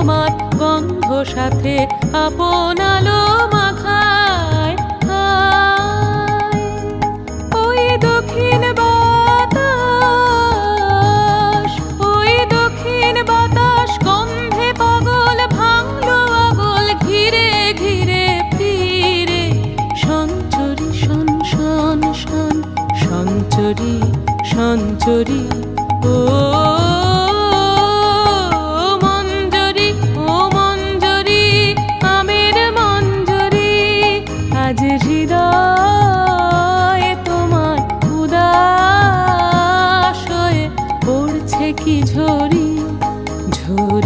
তোমার গন্ধ সাথে আপন আলো মাখায়। ওই দক্ষিণ বাতাস, ওই দক্ষিণ বাতাস গন্ধে পাগল ভাঙলো আগল ঘিরে ঘিরে ফিরে। সঞ্চরি শন শন শন, সঞ্চরি সঞ্চরি ও মঞ্জরি, ও মঞ্জরি, আমের মঞ্জরি। আজ হৃদয়ে তোমার উদাস হয়ে পড়ছে কি ঝরি ঝরি।